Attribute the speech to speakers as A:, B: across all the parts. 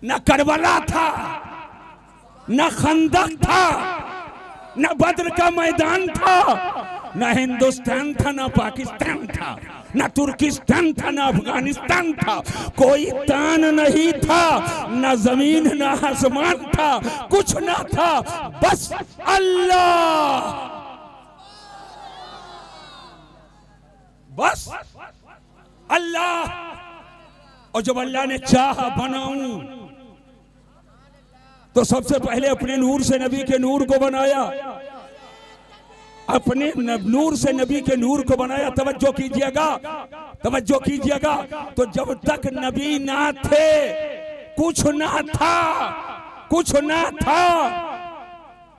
A: न करबला था, न खंदक था, न बद्र का मैदान था, न हिंदुस्तान था, न पाकिस्तान था, न तुर्किस्तान था, न अफगानिस्तान था। कोई तान नहीं था, न जमीन न आसमान था, कुछ न था, बस अल्लाह, बस अल्लाह। और जब अल्लाह ने चाहा बनाऊं तो सबसे पहले अपने नूर से नबी के नूर को बनाया, अपने नूर से नबी के नूर को बनाया। तवज्जो कीजिएगा, तवज्जो कीजिएगा। तो जब तक नबी ना थे कुछ ना था, कुछ ना था।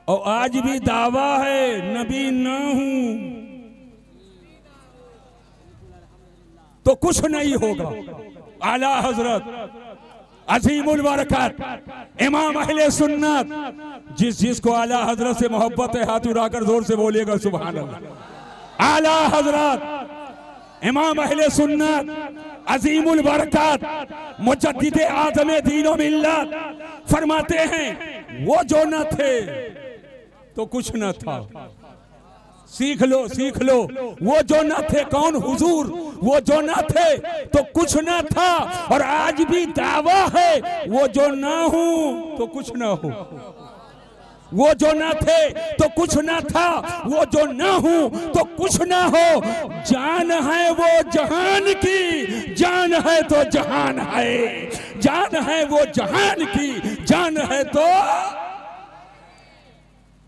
A: और आज भी दावा है नबी ना हूं तो कुछ नहीं होगा। आला हजरत अजीमुल बरकत इमाम अहले सुन्नत, जिसको आला हजरत से मोहब्बत है हाथ उठाकर जोर से बोलिएगा सुभान अल्लाह। आला हजरत इमाम अहले सुन्नत अजीमुल बरकत मुजद्दिद आज़म दीन व मिल्लत फरमाते हैं वो जो न थे तो कुछ न था। सीख लो, सीख लो। वो जो न थे कौन? हुजूर। वो जो न थे तो कुछ न था। और आज भी दावा है वो जो न हूं तो कुछ न हो। वो जो न थे तो कुछ न था, वो जो न हूं तो कुछ न हो। जान है वो जहान की, जान है तो जहान है, जान है वो जहान की, जान है तो।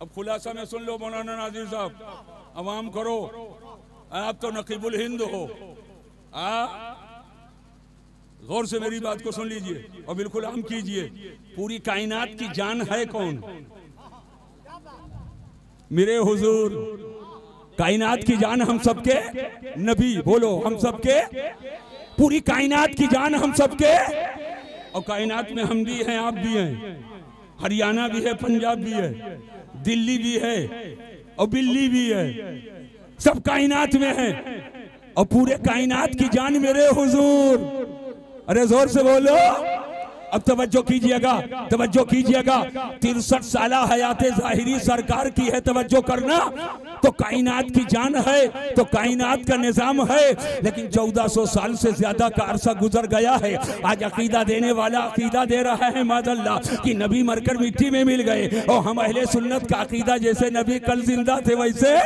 A: अब खुलासा में सुन लो मौलाना नाजिर साहब, अवाम करो। आप तो नकीबुल हिंद हो, गौर से मेरी बात को सुन लीजिए और बिल्कुल आम कीजिए। पूरी कायनात की जान है कौन? मेरे हुजूर। कायनात की जान हम सबके नबी। बोलो हम सबके, पूरी कायनात की जान हम सबके। और कायनात में हम भी हैं, आप भी हैं, हरियाणा भी है, पंजाब भी है, दिल्ली भी है और बिल्ली भी है, सब कायनात में है। और पूरे कायनात की जान मेरे हुजूर। अरे जोर से बोलो। अब तवज्जो कीजिएगा, तवज्जो कीजिएगा। 63 साल हयात ज़ाहिरी सरकार की है, तवज्जो करना। तो कायनात की जान है तो कायनात का निजाम है। लेकिन 1400 साल से ज्यादा का अरसा गुजर गया है। आज अकीदा देने वाला अकीदा दे रहा है मादल्ला कि नबी मरकर मिट्टी में मिल गए। और हम अहले सुन्नत का अकीदा जैसे नबी कल जिंदा थे वैसे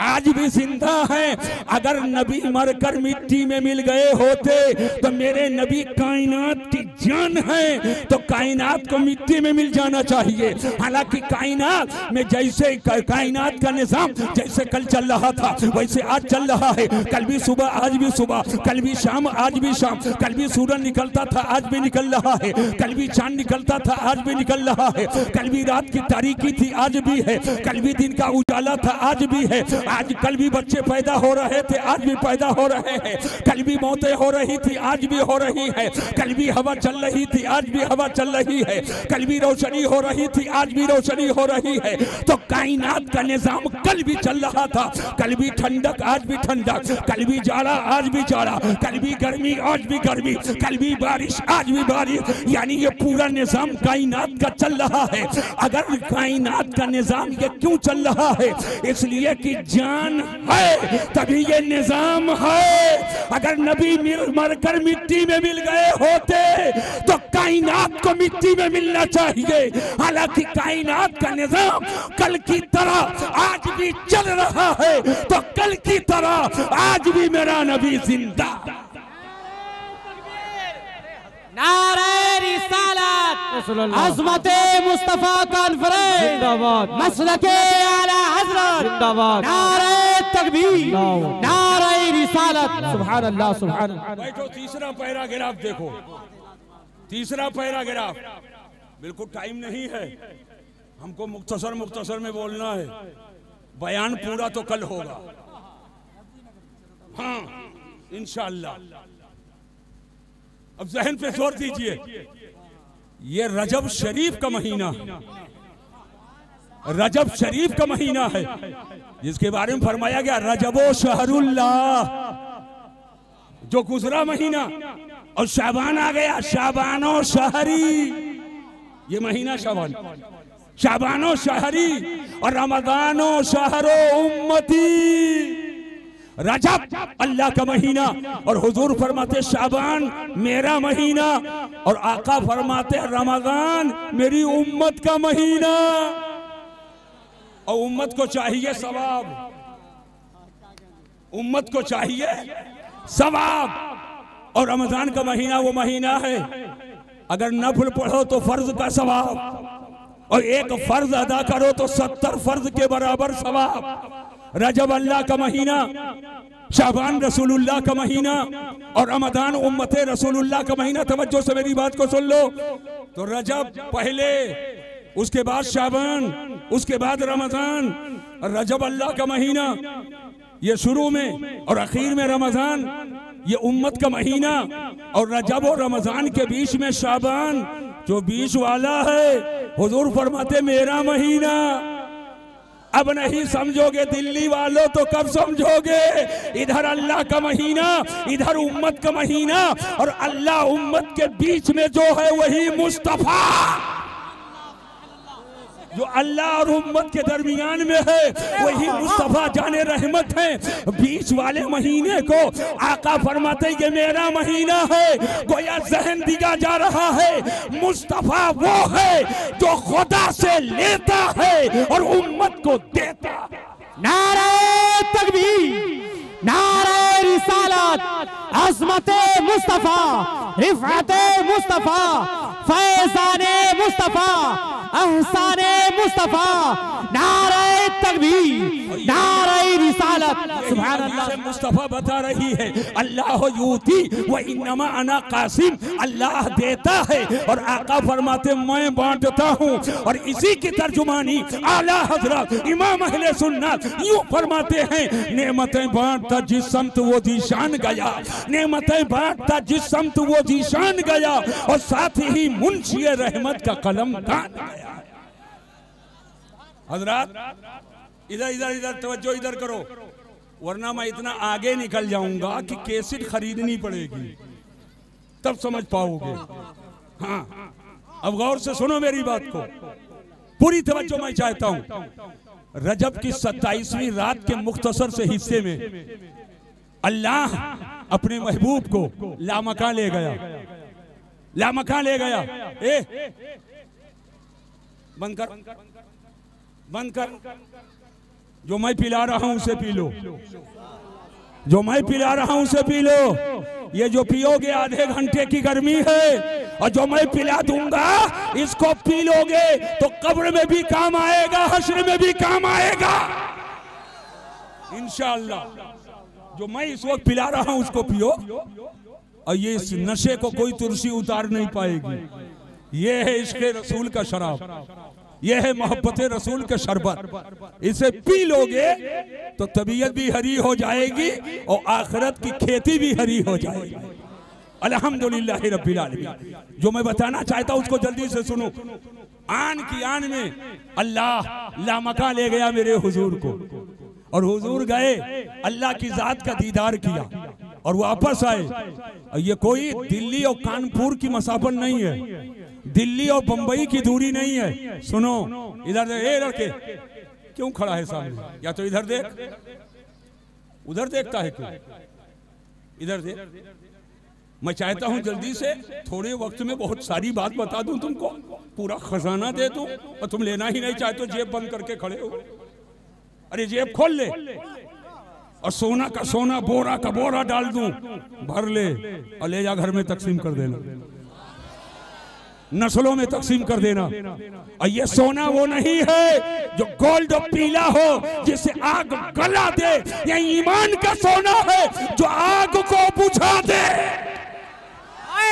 A: आज भी जिंदा हैं। अगर नबी मरकर मिट्टी में मिल गए होते तो मेरे नबी कायनात की जान है तो कायनात को मिट्टी में मिल जाना चाहिए। हालांकि कायनात में जैसे कायनात का निजाम जैसे कल चल रहा था वैसे आज चल रहा है। कल भी सुबह आज भी सुबह, कल भी शाम आज भी शाम, कल भी सूरज निकलता था आज भी निकल रहा है, कल भी चांद निकलता था आज भी निकल रहा है, कल भी रात की तारीकी थी आज भी है, कल भी दिन का उजाला था आज भी है। आज कल भी बच्चे पैदा हो रहे थे आज भी पैदा हो रहे हैं, कल भी मौतें हो रही थी आज भी हो रही है, कल भी हवा चल रही थी आज भी हवा चल रही है, कल भी रोशनी हो रही थी आज भी रोशनी हो रही है। तो कायनात का निजाम कल भी चल रहा था, कल भी ठंडक आज भी ठंडक, कल भी जाड़ा आज भी जाड़ा, कल भी गर्मी आज भी गर्मी, कल भी बारिश आज भी बारिश। यानी ये पूरा निजाम कायनात का चल रहा है। अगर कायनात का निजाम ये क्यों चल रहा है? इसलिए कि जान है तभी ये निजाम है। अगर नबी मरकर मिट्टी में मिल गए होते तो कायनात को मिट्टी में मिलना चाहिए। हालांकि कायनात का निजाम कल की तरह आज भी चल रहा है तो कल की तरह आज भी मेरा नबी जिंदा।
B: नारे रिसालत, अज़मते मुस्तफा कॉन्फ्रेंस जिंदाबाद, मसलके आला हज़रत जिंदाबाद, नारे तकबीर, नारे रिसालत। सुभान अल्लाह, सुभान अल्लाह।
A: बैठो, तीसरा पैराग्राफ देखो, तीसरा पैराग्राफ। बिल्कुल टाइम नहीं है, हमको मुख्तसर में बोलना है। बयान पूरा तो कल होगा, हाँ इंशाअल्लाह। अब जहन पे जोर दीजिए, ये रजब शरीफ का महीना, रजब शरीफ का महीना है जिसके बारे में फरमाया गया रजबो शहरुल्लाह। जो गुजरा महीना और शाबान आ गया, शाबानो शहरी, ये महीना शाबान, शाबानो शहरी, और रमजानो शहरो उम्मती, रजब अल्लाह का महीना, और हुजूर फरमाते शाबान मेरा महीना, और आका फरमाते रमजान मेरी उम्मत का महीना। और उम्मत को चाहिए सवाब, उम्मत को चाहिए सवाब, और रमजान का महीना वो महीना है अगर नफल पढ़ो तो फर्ज का सवाब, और एक फर्ज अदा करो तो 70 फर्ज के बराबर सवाब। रजब अल्लाह का महीना, शाबान रसूलुल्लाह का महीना, और रमजान उम्मते रसूलुल्लाह का महीना। तवज्जो से मेरी बात को सुन लो। तो रजब पहले, उसके बाद शाबान, उसके बाद रमजान। रजब अल्लाह का महीना, ये शुरू में, और आखिर में रमजान, ये उम्मत का महीना। और रजब और रमजान के बीच में शाबान जो बीच वाला है, हुजूर फरमाते मेरा महीना। अब नहीं समझोगे दिल्ली वालों तो कब समझोगे? इधर अल्लाह का महीना, इधर उम्मत का महीना, और अल्लाह उम्मत के बीच में जो है वही मुस्तफा, जो अल्लाह और उम्मत के दरमियान में है वही मुस्तफा जाने रहमत है। बीच वाले महीने को आका फरमाते ये मेरा महीना है। गोया जहन दिया जा रहा है मुस्तफा वो है जो खुदा से लेता है और उम्मत को देता।
B: नारे तकबीर, नारे रिसालत, अज़मते मुस्तफा, रिफ़अते मुस्तफा, फैज़ाने मुस्तफा, अहसाने मुस्तफा, नारे तकबीर, नारे रिसालत। सुभान अल्लाह।
A: मुस्तफा बता रही है अल्लाह यूती व इन्नमा अना कासिम, अल्लाह देता है और आका फरमाते मैं बांटता हूँ। और इसी की तर्जुमानी आला हजरत इमाम अहले सुन्नत यूं फरमाते हैं, नेमतें बांटता जिस समत वो जीशान गया, नेमतें बांटता जिस समत वो जीशान गया, और साथ ही मुंशी रहमत का कलम दान गया। हजरत इधर इधर इधर तवज्जो इधर करो, वरना मैं इतना आगे निकल जाऊंगा कि कैसेट खरीदनी पड़ेगी तब समझ पाओगे। हाँ, अब गौर से सुनो मेरी बात को, पूरी तवज्जो मैं चाहता हूं। रजब की 27वीं रात के मुख्तसर से हिस्से में अल्लाह अपने महबूब को लामका ले गया, लामका ले गया। बंद कर, बंद कर, जो मैं पिला रहा हूं उसे पी लो, जो मैं पिला रहा हूं उसे पी लो। ये जो पियोगे आधे घंटे की गर्मी है, और जो मैं पिला दूंगा इसको पी लोगे तो कब्र में भी काम आएगा, हश्र में भी काम आएगा इंशाअल्लाह। जो मैं इस वक्त पिला रहा हूं उसको पियो, और ये इस नशे को कोई तुलसी उतार नहीं पाएगी। ये है इश्क़ रसूल का शराब, यह है मोहब्बत रसूल के शरबत। इसे पी लोगे तो तबीयत भी हरी हो जाएगी और आखिरत की खेती भी हरी हो जाएगी। अल्हम्दुलिल्लाह रब्बिल आलमीन। जो मैं बताना चाहता हूं उसको जल्दी से सुनो। आन की आन में अल्लाह लामका ले गया मेरे हुजूर को, और हुजूर गए, अल्लाह की जात का दीदार किया और वापस आए। ये कोई दिल्ली और कानपुर की मसाफत नहीं है, दिल्ली और बंबई की दूरी नहीं है। सुनो इधर देख, ए लड़के क्यों खड़ा है सामने? या तो इधर देख, उधर देखता है क्यों? इधर देख। मैं चाहता हूं जल्दी से थोड़े वक्त में बहुत सारी बात बता दूं तुमको, पूरा खजाना दे दूं, और तुम लेना ही नहीं चाहते, जेब बंद करके खड़े हो। अरे जेब खोल ले और सोना का सोना, बोरा का बोरा डाल दूं, भर ले और ले जा घर में तकसीम कर देना, नस्लों में तकसीम कर देना। और ये सोना वो नहीं है जो गोल्ड पीला हो जिसे आग गला दे, ये ईमान का सोना है जो आग को बुझा दे।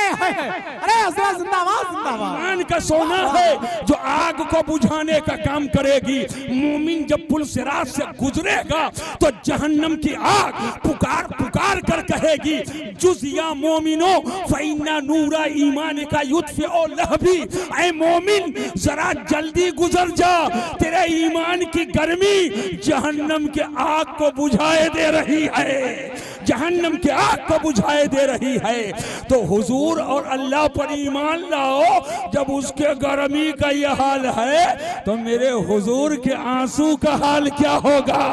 B: अरे हजरत जिंदाबाद, जिंदाबाद।
A: ईमान का सोना है जो आग को बुझाने का काम करेगी। मोमिन जब पुल सिरात से गुजरेगा तो जहन्नम की आग पुकार पुकार कर कहेगी, जुज़िया मोमिनो फ़इन्ना नूरा ईमान का युत्फ़िउ लहबी। ऐ मोमिन जरा जल्दी गुजर जा, तेरे ईमान की गर्मी जहन्नम के आग को बुझाए दे रही है। जहन्नम की आग को बुझाए दे रही है। तो हुजूर और अल्लाह पर ईमान लाओ, जब उसके गर्मी का यह हाल है तो मेरे हुजूर के आंसू का हाल क्या होगा।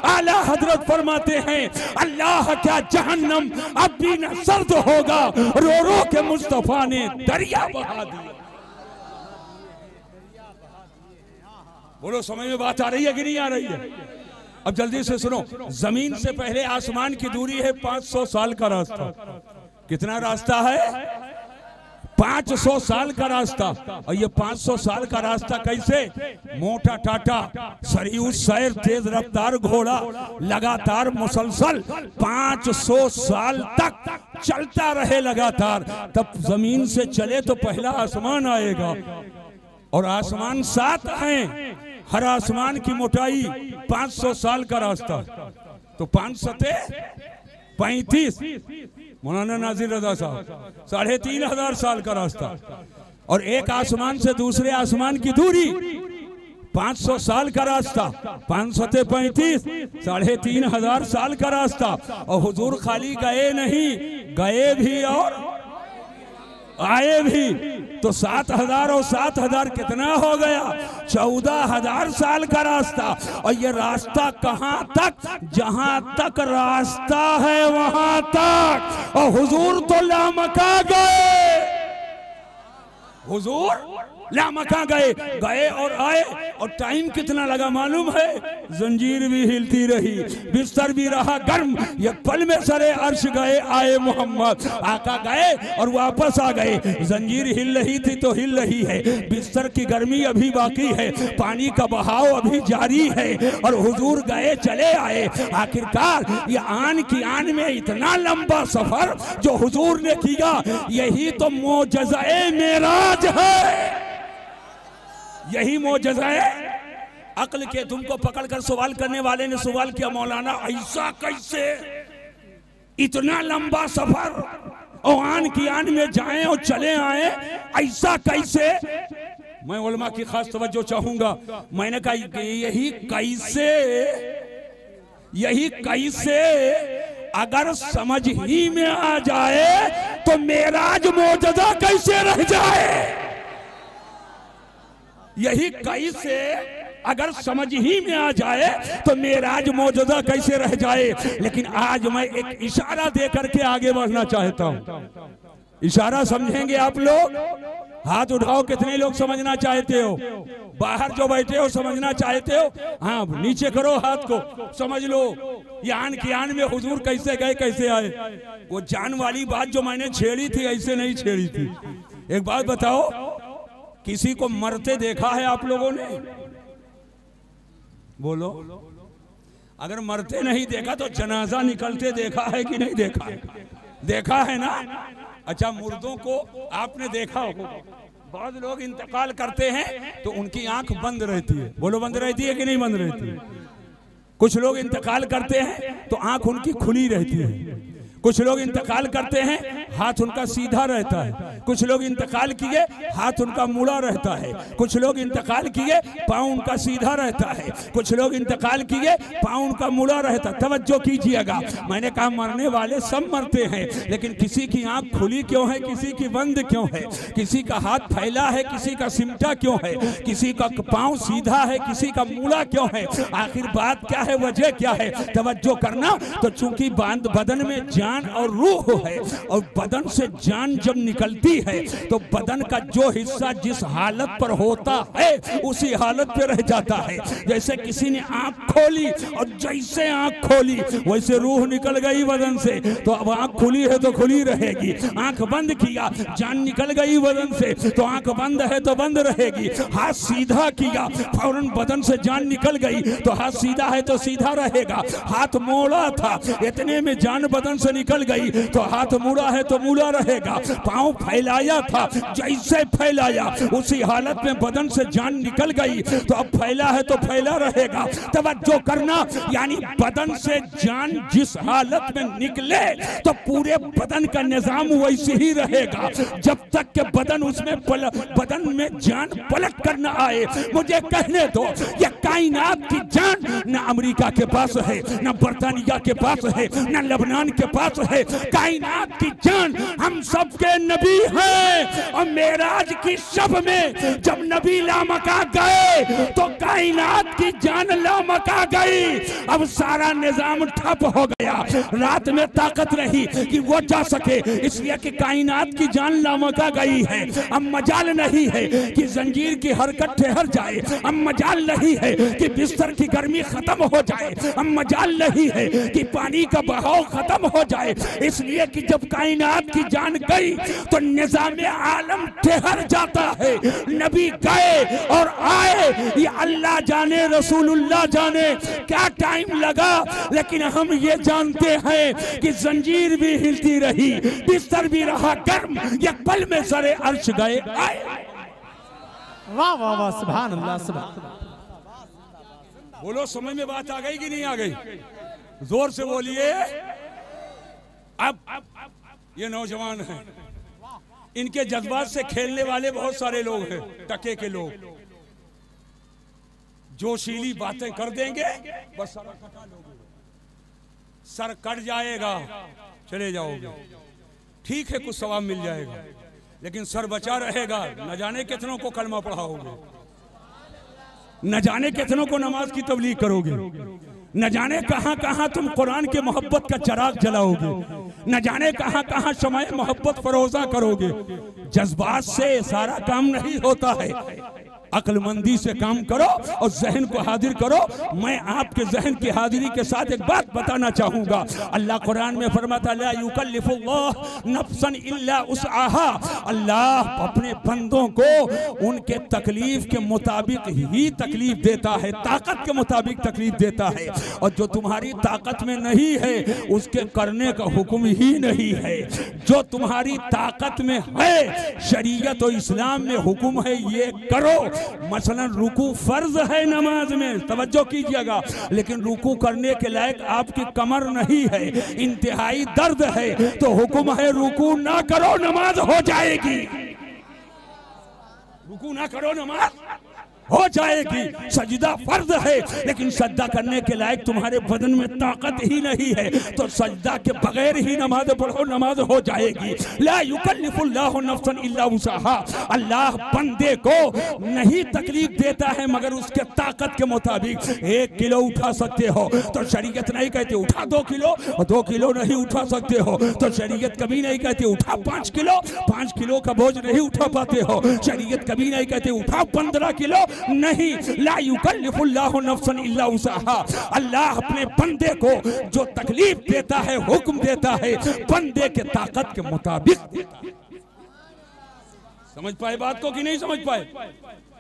A: आला हजरत फरमाते हैं अल्लाह क्या जहन्नम अब भी न सर्द होगा, रो रो के मुस्तफा ने दरिया बहा दिया। बोलो समझ में बात आ रही है कि नहीं आ रही है? अब जल्दी से सुनो, जमीन से पहले आसमान की दूरी है 500 साल का रास्ता। कितना रास्ता है? 500 साल का रास्ता। और ये 500 साल का रास्ता कैसे? मोटा टाटा सरयू सैर तेज रफ्तार घोड़ा लगातार मुसलसल 500 साल तक चलता रहे लगातार, तब जमीन से चले तो पहला आसमान आएगा। और आसमान 7 हैं, हर आसमान की मोटाई 500 साल का रास्ता। तो 5 सते 35, मौलाना नाजिर रजा साहब 3500 साल का रास्ता। और एक आसमान से दूसरे आसमान की दूरी 500 साल का रास्ता, 5 सते 35, 3500 साल का रास्ता। और हुजूर खाली गए नहीं, गए भी और आए भी। तो 7000 और 7000 कितना हो गया? 14000 साल का रास्ता। और ये रास्ता कहां तक? जहां तक रास्ता है वहां तक। और हुजूर तो लामका गए, हुजूर लामका गए, गए और आए। और टाइम कितना लगा मालूम है? जंजीर भी हिलती रही, बिस्तर भी रहा गर्म। ये पल में सरे अर्श गए आए मोहम्मद। आका गए और वापस आ गए। जंजीर हिल रही थी तो हिल रही है, बिस्तर की गर्मी अभी बाकी है, पानी का बहाव अभी जारी है। और हुजूर गए चले आए। आखिरकार ये आन की आन में इतना लंबा सफर जो हुजूर ने किया, यही तो मोजज़ा-ए मेराज है। यही मोजज़ा है। अक्ल के तुमको पकड़कर सवाल करने वाले ने सवाल किया, मौलाना ऐसा कैसे? इतना लंबा सफर और आन की आन में जाएं और चले आए, ऐसा कैसे? मैं उलमा की खास तवज्जो चाहूंगा। मैंने कहा यही कैसे अगर समझ ही में आ जाए तो मेराज मोजज़ा कैसे रह जाए? यही कैसे अगर समझ ही में आ जाए तो मेराज मौजूदा कैसे रह जाए। लेकिन आज मैं एक इशारा दे करके आगे बढ़ना चाहता हूँ। इशारा समझेंगे आप लोग? हाथ उठाओ, कितने लोग समझना चाहते हो? बाहर जो बैठे हो समझना चाहते हो? हाँ, नीचे करो हाथ को, समझ लो। यान की आन में हुजूर कैसे गए कैसे आए। वो जान वाली बात जो मैंने छेड़ी थी ऐसे नहीं छेड़ी थी। एक बात बताओ, किसी को मरते देखा है आप लोगों ने? बोलो। अगर मरते नहीं देखा तो जनाजा निकलते देखा है कि नहीं देखा है? देखा है ना? अच्छा, मुर्दों को आपने देखा होगा। बहुत लोग इंतकाल करते हैं तो उनकी आंख बंद रहती है। बोलो, बंद रहती है कि नहीं बंद रहती है? कुछ लोग इंतकाल करते हैं तो आंख उनकी खुली रहती है। कुछ लोग इंतकाल करते हैं हाथ उनका सीधा रहता है। कुछ लोग इंतकाल किए हाथ उनका मुड़ा रहता है। कुछ लोग इंतकाल किए पाँव उनका सीधा रहता है। कुछ लोग इंतकाल किए पाँव उनका मुड़ा रहता है। तवज्जो कीजिएगा, मैंने कहा मरने वाले सब मरते हैं, लेकिन किसी की आंख खुली क्यों है, किसी की बंद क्यों है? किसी का हाथ फैला है, किसी का सिमटा क्यों है? किसी का पाँव सीधा है, किसी का मुड़ा क्यों है? आखिर बात क्या है, वजह क्या है? तवज्जो करना। तो चूंकि बदन में जान और रूह है, और बदन से जान जब निकलती है तो बदन का जो हिस्सा जिस हालत पर होता है उसी हालत पे रह जाता है। जैसे किसी ने आंख खोली और जैसे आंख खोली वैसे रूह निकल गई बदन से, तो अब आंख खुली है तो खुली रहेगी। आंख बंद किया, जान निकल गई बदन से, तो आंख बंद है तो बंद रहेगी। हाथ सीधा किया, फौरन बदन से जान निकल गई, तो हाथ सीधा है तो सीधा रहेगा। हाथ मोड़ा था, इतने में जान बदन से निकल गई, तो हाथ मुड़ा है तो मूला रहेगा। पाँव फैलाया था, जैसे फैलाया उसी हालत में बदन से जान निकल गई, तो अब फैला है तो फैला रहेगा। तवज्जो करना, यानी बदन से जान जिस हालत में निकले तो पूरे बदन का निजाम वैसे ही रहेगा जब तक के बदन बदन में जान पलट कर न आए। मुझे कहने दो, ये कायनात की जान न अमेरिका के पास है, न बर्तानिया के पास है, न लेबनान के पास है। कायनात की जान हम सबके नबी हैं। और मेराज की शब में जब नबी लामका गए तो कायनात की जान लामका गई। अब सारा निजाम ठप हो गया। रात में ताकत नहीं कि वो जा सके, इसलिए कि कायनात की जान लामका गई है। अब मजाल नहीं है कि जंजीर की हरकत ठहर जाए, अब मजाल नहीं है कि बिस्तर की गर्मी खत्म हो जाए, अब मजाल नहीं है कि पानी का बहाव खत्म हो जाए। इसलिए कि जब कायनात की जान गई तो निजाम आलम ठहर जाता है। नबी गए और आए, ये अल्लाह जाने रसूलुल्लाह जाने क्या टाइम लगा, लेकिन हम ये जानते हैं कि जंजीर भी हिलती रही, बिस्तर भी रहा गर्म, ये पल में सरे अर्श गए आए।
B: वाह वाह वाह, सुभान अल्लाह, सुभान।
A: बोलो, समझ में बात आ गई कि नहीं आ गई? जोर से बोलिए। अब ये नौजवान हैं, इनके जज्बात से खेलने वाले बहुत सारे लोग हैं, टके के लोग, जोशीली बातें कर देंगे, बस सर कट जाएगा, चले जाओगे, ठीक है कुछ सवाब मिल जाएगा, लेकिन सर बचा रहेगा। न जाने कितनों को कलमा पढ़ाओगे, न जाने कितनों को नमाज की तबलीग करोगे, न जाने कहां कहां तुम कुरान के मोहब्बत का चिराग जलाओगे, न जाने कहां कहां शमाए मोहब्बत फरोजा करोगे। जज्बात से सारा काम नहीं होता है, अक्लमंदी से काम करो और जहन को हाजिर करो। मैं आपके जहन की हाजिरी के साथ एक बात बताना चाहूंगा। अल्लाह कुरान में फरमाता, ला युकल्लिफुल्लाह नफ्सन इल्ला उसआहा। अल्लाह अपने बंदों को उनके तकलीफ के मुताबिक ही तकलीफ देता है, ताकत के मुताबिक तकलीफ देता है। और जो तुम्हारी ताकत में नहीं है उसके करने का हुक्म ही नहीं है। जो तुम्हारी ताकत में है, शरीयत और इस्लाम में हुक्म है ये करो। मसलन रुकू फर्ज है नमाज में, तवज्जो कीजिएगा, लेकिन रुकू करने के लायक आपकी कमर नहीं है, इंतहाई दर्द है, तो हुक्म है रुकू ना करो, नमाज हो जाएगी। रुकू ना करो, नमाज हो जाएगी। सजदा फर्ज है, लेकिन सजदा करने के लायक तुम्हारे बदन में ताकत ही नहीं है, तो सजदा के बगैर ही नमाज पढ़ो, नमाज हो जाएगी। ला युकल्लिफुल्लाहु नफ्सन इल्ला वुसअहा। अल्लाह बंदे को नहीं तकलीफ देता है मगर उसके ताकत के मुताबिक। 1 किलो उठा सकते हो तो शरीयत नहीं कहती उठा 2 किलो, और 2 किलो नहीं उठा सकते हो तो शरीयत कभी नहीं कहती उठा 5 किलो। 5 किलो का बोझ नहीं उठा पाते हो, शरीयत कभी नहीं कहती उठा 15 किलो। नहीं, ला युकल्लिफुल्लाहु नफ्सन इल्ला वुसअहा। अल्लाह अपने बंदे को जो तकलीफ देता है, हुक्म देता है, बंदे के ताकत के मुताबिक देता है। समझ पाए बात को कि नहीं समझ पाए?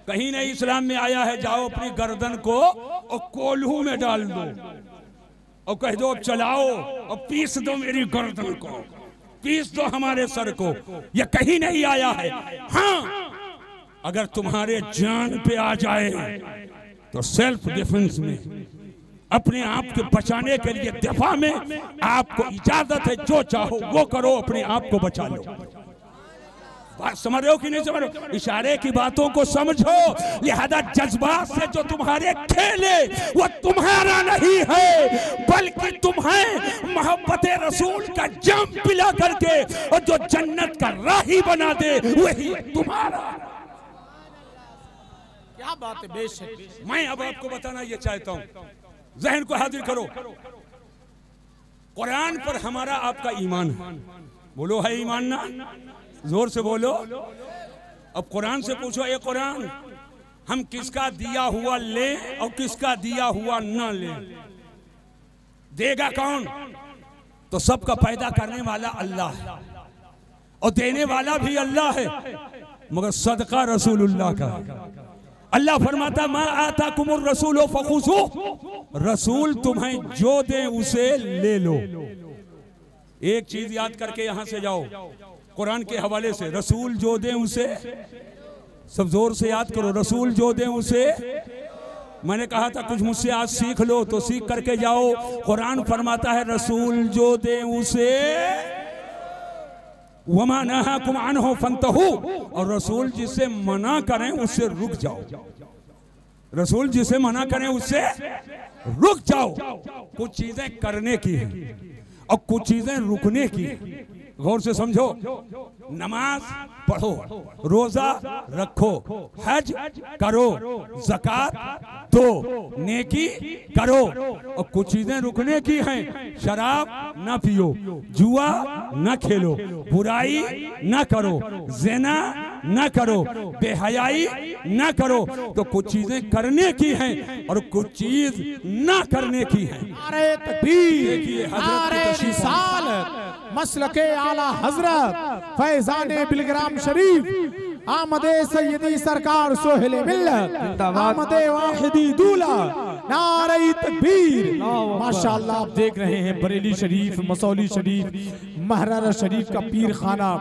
A: कहीं नहीं इस्लाम में आया है जाओ अपनी गर्दन को और कोल्हू में डाल दो और कह दो अब चलाओ और पीस दो मेरी गर्दन को, पीस दो हमारे सर को। यह कहीं नहीं आया है। हाँ, अगर तुम्हारे जान पे आ जाए तो सेल्फ डिफेंस में, अपने आप के बचाने के लिए दफा में आपको इजाजत है, जो चाहो वो करो, अपने आप को बचा लो। बात समझ रहे हो कि नहीं समझ रहे हो? इशारे की बातों को समझो। लिहाजा जज्बात से जो तुम्हारे खेले वो तुम्हारा नहीं है, बल्कि तुम्हें मोहब्बत रसूल का जाम पिला करके और जो जन्नत का राही बना दे वही तुम्हारा।
B: क्या बात है, बेशक।
A: मैं अब आपको बताना ये चाहता हूं, जहन को हाजिर करो। कुरान पर हमारा आपका ईमान है। बोलो है ईमान ना? जोर से बोलो। अब कुरान से पूछो, ये कुरान हम किसका दिया हुआ लें और किसका दिया हुआ ना लें? देगा कौन? तो सबका पैदा करने वाला अल्लाह है और देने वाला भी अल्लाह है, मगर सदका रसूलुल्लाह का। अल्लाह फरमाता मा आताकुमुर रसूल फखुज़ू, रसूल तुम्हें जो दे उसे ले लो। एक चीज याद करके यहां से जाओ, कुरान के हवाले से, रसूल जो दे उसे, सब जोर से याद करो, रसूल जो दे उसे। मैंने कहा था कुछ मुझसे आज सीख लो, तो सीख करके जाओ। कुरान फरमाता है रसूल जो दे उसे, वमा नहाकुम अन्हु फंतहू, और रसूल जिसे मना करें उससे रुक जाओ। रसूल जिसे मना करें उससे रुक जाओ। कुछ चीजें करने की है और कुछ चीजें रुकने की। गौर से समझो, नमाज पढ़ो, रोजा रखो, हज करो, ज़कात दो, नेकी करो, और कुछ चीजें रुकने की हैं। शराब ना पियो, जुआ ना खेलो, बुराई ना करो, ज़िना ना करो, बेहयाई ना करो। तो कुछ चीजें करने की हैं और कुछ चीज ना करने की हैं।
B: नारे तकबीर,
A: देखिए
B: नारे रिसालत, मसलके आला हजरत फैजाने बिलग्राम शरीफ, आमदे सैयदी सरकार सोहेले मिल्लत, आमदे वाहिदी दूल्हा, नारे तकबीर। माशाअल्लाह आप देख रहे हैं बरेली शरीफ, मसौली शरीफ, महरारा शरीफ का पीर खाना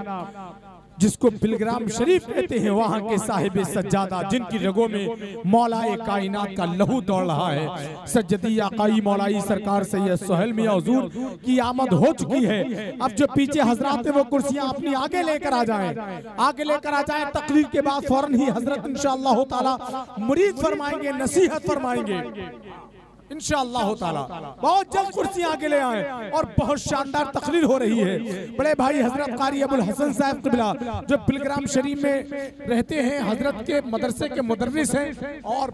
B: जिसको बिलग्राम शरीफ कहते हैं, वहाँ के साहिब सज्जादा जिनकी रगों में मौलाए कायनात का लहू दौड़ रहा है, सज्जदी आकाई मौलाई सरकार सैयद सुहेल मियां हुजूर की आमद हो चुकी है। अब जो पीछे हजरात है वो कुर्सियां अपनी आगे लेकर आ जाएं, आगे लेकर आ जाएं। तकरीर के बाद फौरन ही हजरत इंशाअल्लाह ताला मुरीद फरमाएंगे, नसीहत फरमाएंगे इंशाअल्लाह ताला। बहुत जल्द कुर्सियां आगे ले आए और बहुत शानदार तकरीर हो रही है। बड़े भाई हजरत कारी अबुल हसन साहब क़िबला जो बिलग्राम शरीफ में रहते हैं, हजरत के मदरसे के मुदर्रिस हैं और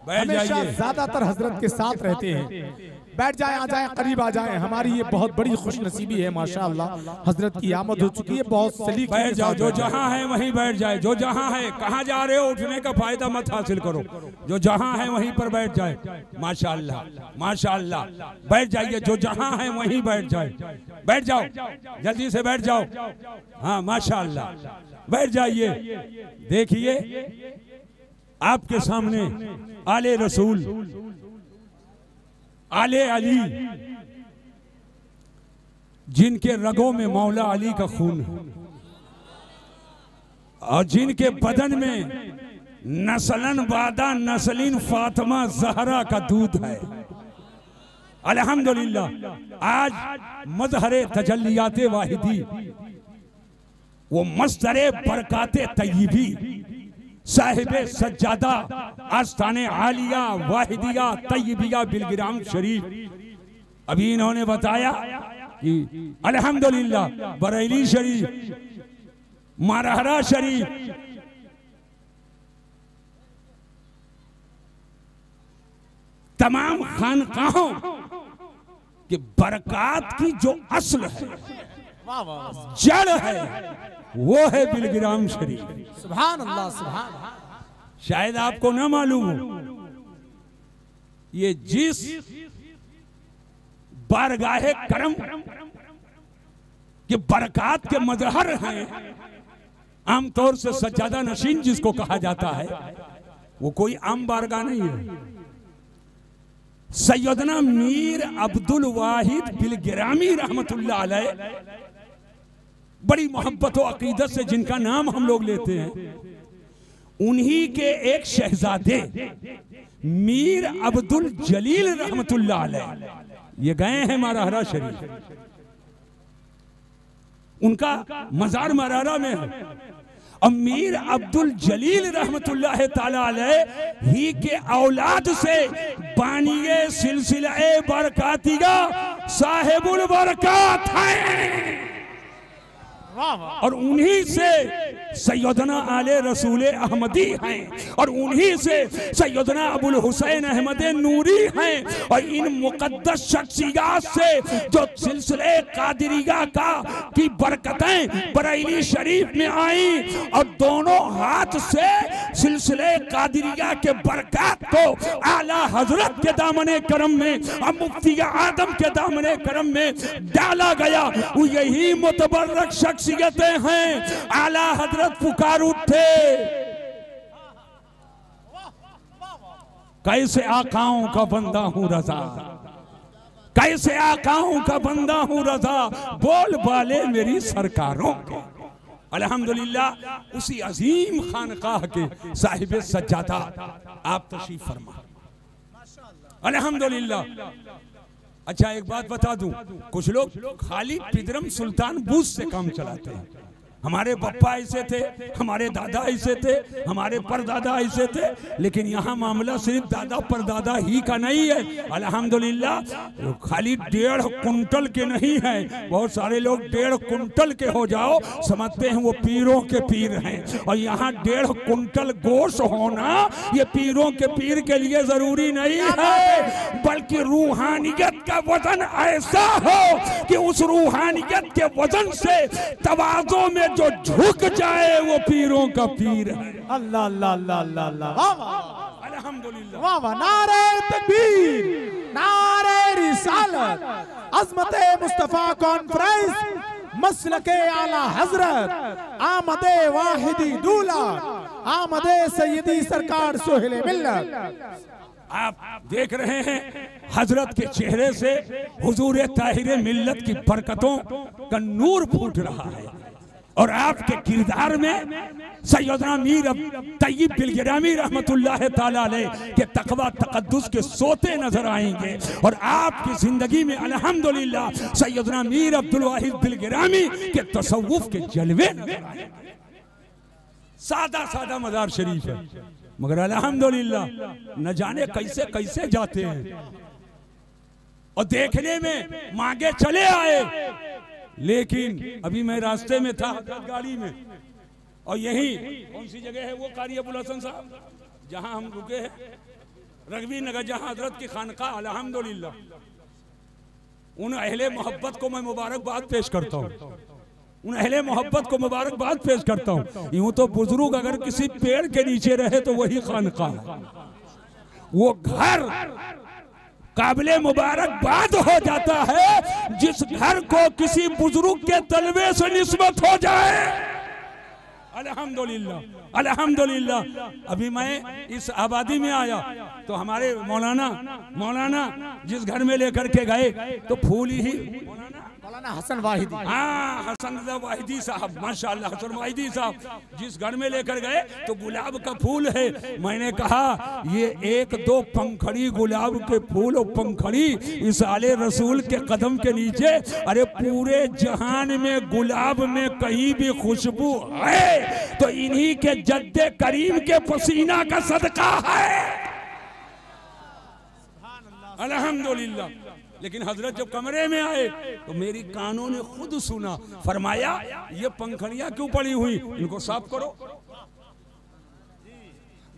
B: हमेशा ज्यादातर हजरत के साथ रहते हैं। बैठ जाए, आ जाए, करीब आ जाए। हमारी ये बहुत बड़ी खुश नसीबी है माशाअल्लाह, हजरत की आमद हो चुकी है। बहुत सलीके
A: बैठ जाओ, जो जहां है वहीं बैठ जाए। जो जहां है, कहां जा रहे हो उठने का फायदा मत हासिल करो, जो जहां है वहीं पर बैठ जाए। माशाअल्लाह माशाअल्लाह, बैठ जाइए, जो जहां है वहीं बैठ जाए। बैठ जाओ, जल्दी से बैठ जाओ। हाँ माशाअल्लाह, बैठ जाइए। देखिए आपके सामने आले रसूल, आले अली, जिनके रगों में मौला अली का खून है और जिनके बदन में नस्लन वादा नस्लिन फातिमा ज़हरा का दूध है। अल्हम्दुलिल्लाह आज मज़हरे तजल्लियाते वाहिदी, वो मस्दरे बरकाते तय्यबी, साहिबे सज्जादा आस्ताने आलिया वाहिदिया तय्यबिया बिलग्राम शरीफ। अभी इन्होंने बताया कि अल्हम्दुलिल्लाह बरेली शरीफ, महरारा शरीफ, तमाम खानकाहों के बरकात की जो असल है, जड़ है, वो है बिलग्राम शरीफ।
B: सुभान अल्लाह, सुभान अल्लाह।
A: शायद आपको ना मालूम हो, ये जिस बारगाहे करम के बरकात के मजहर हैं, आमतौर से सज्जादा नशीन जिसको कहा जाता है, वो कोई आम बारगाह नहीं है। सैयदना मीर अब्दुल वाहिद बिलग्रामी रहमतुल्लाह अलैह, बड़ी मोहब्बत और अकीदत से जिनका नाम हम लोग लेते हैं, उन्हीं के एक शहजादे मीर अब्दुल जलील रहमतुल्लाह अलैह ये गए हैं महरारा शरीफ। उनका मजार महरारा में है। और मीर अब्दुल जलील रहमतुल्लाह ताला अलैह ही के औलाद से बानिए सिलसिला बरकातिगा साहिबुल बरकात हैं, और उन्हीं से सैयदना आले रसूल अहमदी हैं, और उन्हीं से सैयदना अबुल हुसैन अहमद नूरी हैं। और इन मुकद्दस शख्सियत से जो सिलसिले कादिरिया का की बरकतें बरेली शरीफ में आई, और दोनों हाथ से सिलसिले कादिरिया के बरकत को आला हजरत के दामने करम में और मुफ्ती आदम के दामने करम में डाला गया, वो यही मुतबर्रक शख्सियतें हैं। आला हजरत पुकार उठे, कैसे आकाओं का बंदा हूं रजा, कैसे आकाओं का बंदा हूँ रजा, बोल बाले मेरी सरकारों के। अल्हम्दुलिल्लाह उसी अजीम खानकाह के साहिब सज्जादा आप तशरीफ फरमा। अल्हम्दुलिल्लाह। अच्छा एक बात बता दूं, कुछ लोग खाली पिदरम सुल्तान बूझ से काम चलाते हैं। हमारे पप्पा ऐसे थे, हमारे दादा ऐसे थे, हमारे परदादा ऐसे थे, लेकिन यहाँ मामला सिर्फ दादा परदादा ही का नहीं है। अल्हम्दुलिल्लाह खाली 1.5 कुंटल के नहीं है, बहुत सारे लोग 1.5 कुंटल के हो जाओ समझते हैं वो पीरों के पीर हैं। और यहाँ 1.5 कुंटल गोश्त होना ये पीरों के पीर के लिए जरूरी नहीं है, बल्कि रूहानियत का वजन ऐसा हो कि उस रूहानियत के वजन से तवाज़ो में जो झुक जाए वो पीरों का पीर है।
B: अल्लाह अल्लाह अल्लाह अल्लाह अल्लाह, वाह वाह
A: अल्हम्दुलिल्लाह,
B: वाह वाह, नारे तकबीर, नारे रिसालत, अज़मते मुस्तफा कॉन्फ्रेंस, मसलके आला हजरत, आमदे वाहिदी दूल्हा, आमदे सैयदी सरकार सोहेले मिल्लत।
A: आप देख रहे हैं हजरत के चेहरे से हुजूर ताहिर मिल्लत की बरकतों का नूर फूट रहा है, और आपके किरदार में सैयदना मीर तैयब बिलगिरामी रहमतुल्लाह ताला अलैह के तकवा तकद्दुस के सोते नजर आएंगे। और आपकी जिंदगी में अल्हम्दुलिल्लाह सैयदना मीर अब्दुल वाहिद बिलगिरामी के तसव्वुफ के जलवे नजर आएंगे। सादा सादा मज़ार शरीफ है, मगर अल्हम्दुलिल्लाह न जाने कैसे कैसे जाते हैं, और देखने में मांगे चले आए। लेकिन अभी मैं रास्ते में था गाड़ी में, और यही कौन सी जगह है वो कारी अबुल हसन साहब जहां हम रुके हैं, रगवी नगर, जहां हजरत की खानकाह। अल्हम्दुलिल्लाह उन अहले मोहब्बत को मैं मुबारकबाद पेश करता हूँ, उन अहले मोहब्बत को मुबारकबाद पेश करता हूँ। यूं तो बुजुर्ग अगर किसी पेड़ के नीचे रहे तो वही खानकाह, वो घर काबिले मुबारकबाद हो जाता है जिस घर को किसी बुजुर्ग के तलबे से निस्बत हो जाए। अल्हम्दुलिल्लाह, अल्हम्दुलिल्लाह। अभी मैं इस आबादी में आया तो हमारे मौलाना जिस घर में लेकर के गए तो फूल ही मौलाना
B: हसन वाहिदी,
A: हाँ हसन वाहिदी साहब, माशाअल्लाह हसन वाहिदी साहब जिस घर में लेकर गए तो गुलाब का फूल है। मैंने कहा ये 1-2 पंखड़ी गुलाब के फूल और पंखड़ी इस आले रसूल के कदम के नीचे, अरे पूरे जहान में गुलाब में कहीं भी खुशबू है तो इन्हीं के जद्दे करीम के पसीना का सदका है। अल्हम्दुलिल्लाह। लेकिन हजरत जब कमरे में आए तो मेरी कानों ने खुद सुना, फरमाया ये पंखड़ियां क्यों पड़ी हुई, इनको साफ करो।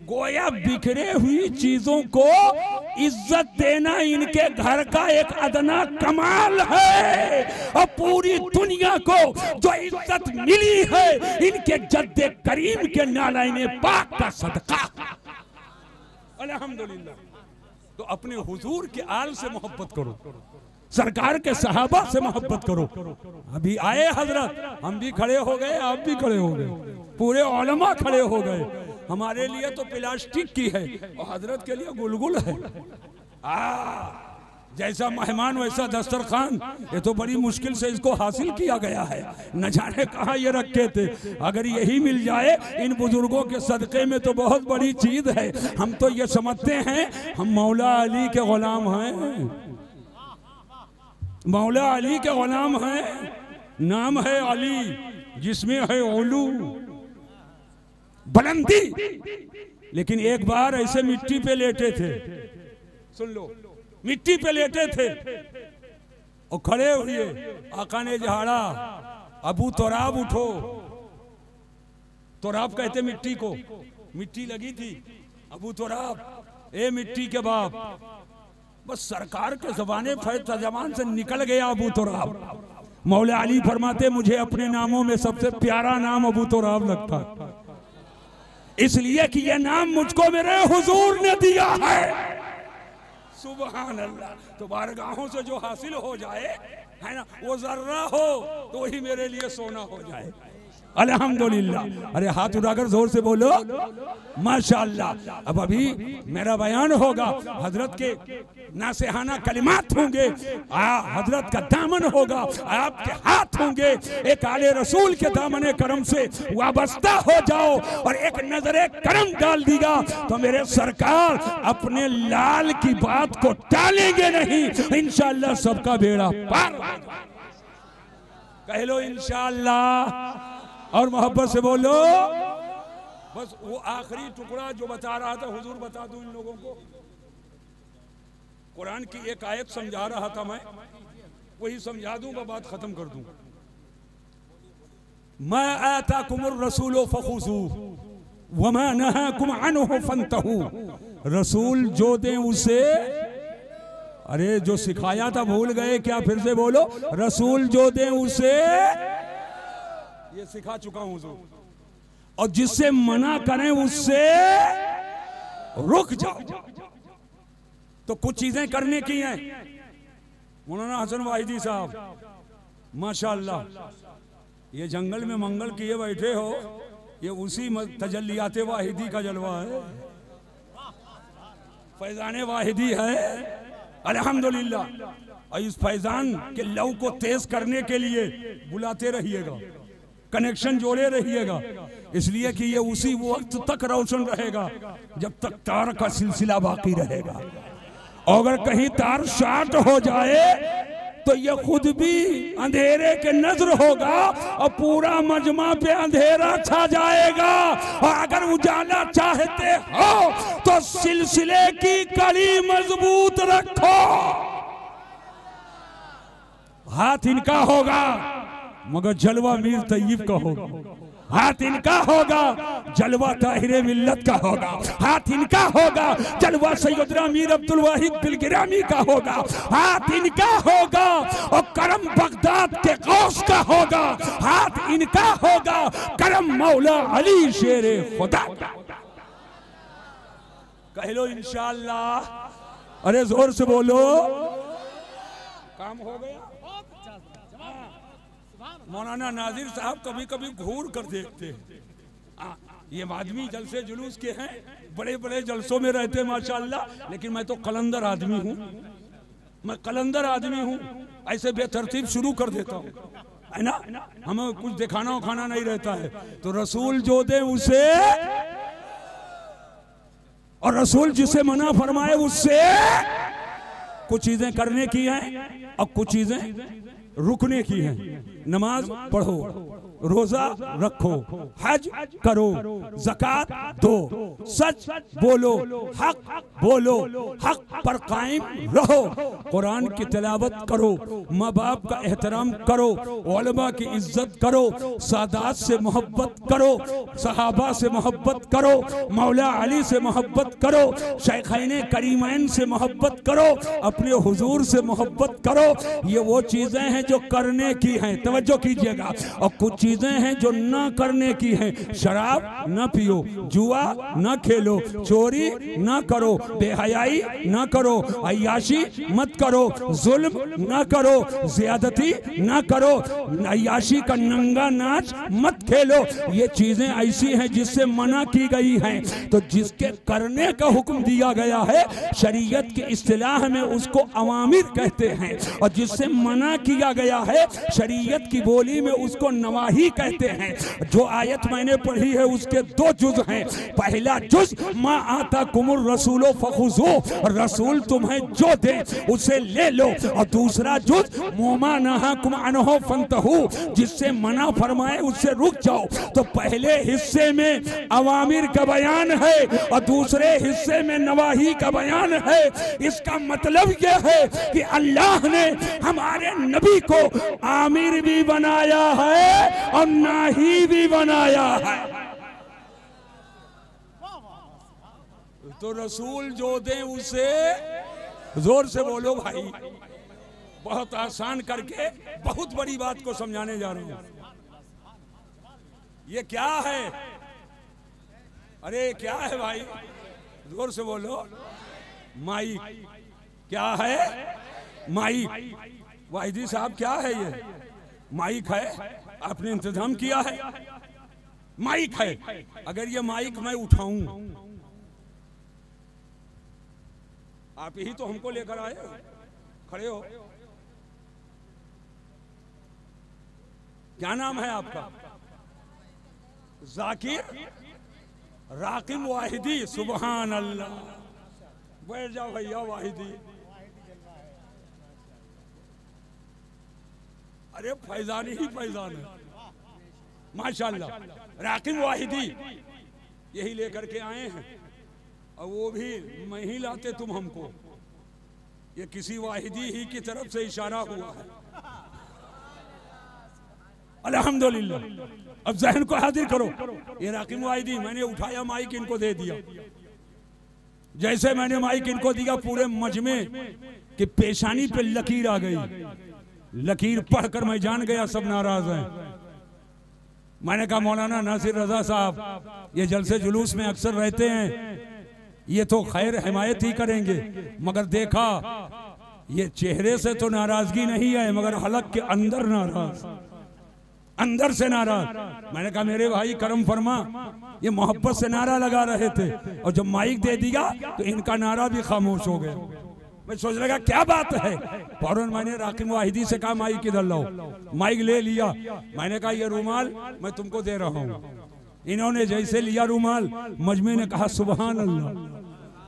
A: गोया बिखरे हुई चीजों को इज्जत देना इनके घर का एक अदना कमाल है, और पूरी दुनिया को जो इज्जत मिली है इनके जद्दे करीम के नालाइने पाक का सदका। अल्हम्दुलिल्लाह। तो अपने हुजूर के आल से मोहब्बत करो, सरकार के सहाबा से मोहब्बत करो। अभी आए हजरत, हम भी खड़े हो गए, आप भी खड़े हो गए, पूरे उलमा खड़े हो गए। हमारे लिए तो प्लास्टिक की है और हजरत के लिए गुलगुल है। जैसा मेहमान वैसा दस्तरखान, ये तो बड़ी मुश्किल से इसको हासिल किया गया है, न जाने कहाँ ये रखे थे। अगर यही मिल जाए इन बुजुर्गों के सदक़े में तो बहुत बड़ी चीज है। हम तो ये समझते हैं हम मौला अली के गुलाम हैं, मौला अली के गुलाम हैं, नाम है अली जिसमें है ओलू बुलंदी। लेकिन एक बार ऐसे मिट्टी पे लेटे थे, सुन लो, मिट्टी पे लेटे थे और खड़े हुए आका ने झाड़ा, अबू तोराब उठो। तोराब कहते मिट्टी को, मिट्टी लगी थी, अबू तोराब, ए मिट्टी के बाप। बस सरकार के जबान से निकल गया अबू तोराब। मौला अली फरमाते मुझे अपने नामों में सबसे प्यारा नाम अबू तोराब लगता, इसलिए कि यह नाम मुझको मेरे हुजूर ने दिया है। सुभान अल्लाह। तो बारगाहों से जो हासिल हो जाए है ना, वो जर्रा हो तो वही मेरे लिए सोना हो जाए। अल्हम्दुलिल्लाह। अरे हाथ उठाकर जोर से बोलो माशाअल्लाह। अब अभी मेरा बयान होगा, हजरत के नासेहाना कलिमात होंगे, हजरत का दामन होगा, आपके हाथ होंगे, एक आले रसूल के दामन करम से वाबस्ता हो जाओ और एक नजरे करम डाल दीगा तो मेरे सरकार अपने लाल की बात को टालेंगे नहीं, इंशाअल्लाह सबका बेड़ा पार। कह लो इंशाअल्लाह और मोहब्बत से बोलो। बस वो आखिरी टुकड़ा जो बता रहा था हुजूर बता दूं इन लोगों को। कुरान की एक आयत समझा रहा था मैं, वही समझा दूंगा, बात खत्म कर दूं। मा आताकुमुर रसूलो फखुजू वमा नहाकुम अन्हु फंतहू। रसूल जो दे उसे, अरे जो सिखाया था भूल गए क्या? फिर से बोलो, रसूल जो दे उसे, ये सिखा चुका हूं हुजूर, और जिससे मना करें उससे रुक जाओ। तो कुछ चीजें करने की हैं। मौलाना हसन वाहिदी साहब माशाअल्लाह, ये जंगल में मंगल किए बैठे हो, ये उसी तजल्लियात वाहिदी का जलवा है, फैजान वाहिदी है अल्हम्दुलिल्लाह। और इस फैजान के लव को तेज करने के लिए बुलाते रहिएगा, कनेक्शन जोड़े रहिएगा, इसलिए कि ये उसी वक्त तक रोशन रहेगा जब तक तार का सिलसिला बाकी रहेगा। और अगर कहीं तार शार्ट हो जाए तो ये खुद भी अंधेरे के नजर होगा और पूरा मजमा पे अंधेरा छा जाएगा। और अगर उजाला चाहते हो तो सिलसिले की कड़ी मजबूत रखो। हाथ इनका होगा मगर जलवा मीर तैयब का होगा, हाथ इनका होगा जलवा ताहिरे मिल्लत का होगा, हाथ इनका होगा जलवा सैयदना मीर अब्दुल वाहिद बिलगिरामी का होगा, हाथ इनका होगा और करम बगदाद के गौस का होगा, हाथ इनका होगा करम मौला अली शेरे खुदा का। कह लो इंशाअल्लाह। अरे जोर से बोलो। काम हो गया। मौलाना नाजिर साहब कभी कभी घूर कर देखते हैं। ये आदमी जलसे जुलूस के हैं, बड़े बड़े जलसों में रहते हैं माशाअल्लाह, लेकिन मैं तो कलंदर आदमी हूँ, मैं कलंदर आदमी हूँ, ऐसे बेतरतीब शुरू कर देता हूँ, है ना। हमें कुछ दिखाना उखाना नहीं रहता है। तो रसूल जो दे उसे, और रसूल जिसे मना फरमाए उससे कुछ चीजें करने की हैं और कुछ चीजें रुकने की है। नमाज पढ़ो, रोजा रखो, हज करो, ज़कात दो, सच बोलो, हक बोलो, हक पर कायम रहो, कुरान की तिलावत करो, माँ बाप का एहतराम करो, उलमा की इज्जत करो, सादात से मोहब्बत करो, सहाबा से मोहब्बत करो, मौला अली से मोहब्बत करो, शेखैन करीमैन से मोहब्बत करो, अपने हुजूर से मोहब्बत करो। ये वो चीजें हैं जो करने की हैं, तवज्जो कीजिएगा। और कुछ चीजें हैं जो ना करने की हैं। शराब ना पियो, जुआ ना खेलो, चोरी ना करो, बेहयाई ना करो, अय्याशी मत करो, जुल्म ना करो, ज्यादती ना करो, अय्याशी का नंगा नाच मत खेलो। ये चीजें ऐसी हैं जिससे मना की गई हैं। तो जिसके करने का हुक्म दिया गया है शरीयत की इस्तिलाह में उसको अवामिर कहते हैं, और जिससे मना किया गया है शरीयत की बोली में उसको नवाही कहते हैं। जो आयत मैंने पढ़ी है उसके दो जुज हैं। पहला जुज मा आता कुमुर रसूलो फखुजो, रसूल तुम्हें जो दे उसे ले लो, और दूसरा जुज मोमा नहा कुम अनहो फंतहू, जिससे मना फरमाए उससे रुक जाओ। तो पहले हिस्से में अवामिर का बयान है और दूसरे हिस्से में नवाही का बयान है। इसका मतलब यह है कि अल्लाह ने हमारे नबी को आमिर भी बनाया है और नाही भी बनाया है। तो रसूल जो दे उसे, जोर से बोलो भाई, बहुत आसान करके बहुत बड़ी बात को समझाने जा रहा हूं। ये क्या है? अरे क्या है भाई? जोर से बोलो। माइक। क्या है? माइक। वाहिदी साहब क्या है ये? माइक है, आपने इंतजाम किया है। माइक है, अगर ये माइक मैं उठाऊं, आप ही तो हमको लेकर आए, खड़े हो। क्या नाम है आपका? जाकिर राकिम वाहिदी। सुभान अल्लाह। बैठ जाओ भैया वाहिदी। अरे फैजानी ही फैजान है, माशाल्लाह। राकिम वाहिदी यही लेकर के आए हैं, और वो भी मैं ही लाते तुम हमको। ये किसी वाहिदी ही की तरफ से इशारा हुआ है। अल्हम्दुलिल्लाह। अब जहन को हाजिर करो। ये राकिम वाहिदी, मैंने उठाया माइक, इनको दे दिया। जैसे मैंने माइक इनको दिया, पूरे मजमे की पेशानी पे लकीर आ गई। लकीर पढ़कर मैं जान गया सब नाराज हैं। मैंने कहा मौलाना नासिर रजा साहब ये जलसे जुलूस में अक्सर रहते हैं, ये तो खैर हिमायत ही करेंगे, मगर देखा ये चेहरे से तो नाराजगी नहीं है, मगर हलक के अंदर नाराज, अंदर से नाराज। मैंने कहा मेरे भाई करम फरमा, ये मोहब्बत से नारा लगा रहे थे, और जब माइक दे दिया तो इनका नारा भी खामोश हो गया। मैं सोच लगा क्या बात है। फौरन मैंने राकिम वाहिदी से कहा माइक इधर लाओ। माइक ले लिया। मैंने कहा ये रुमाल मैं तुमको दे रहा हूँ। इन्होंने जैसे लिया रुमाल, मजमे ने कहा सुभान अल्लाह,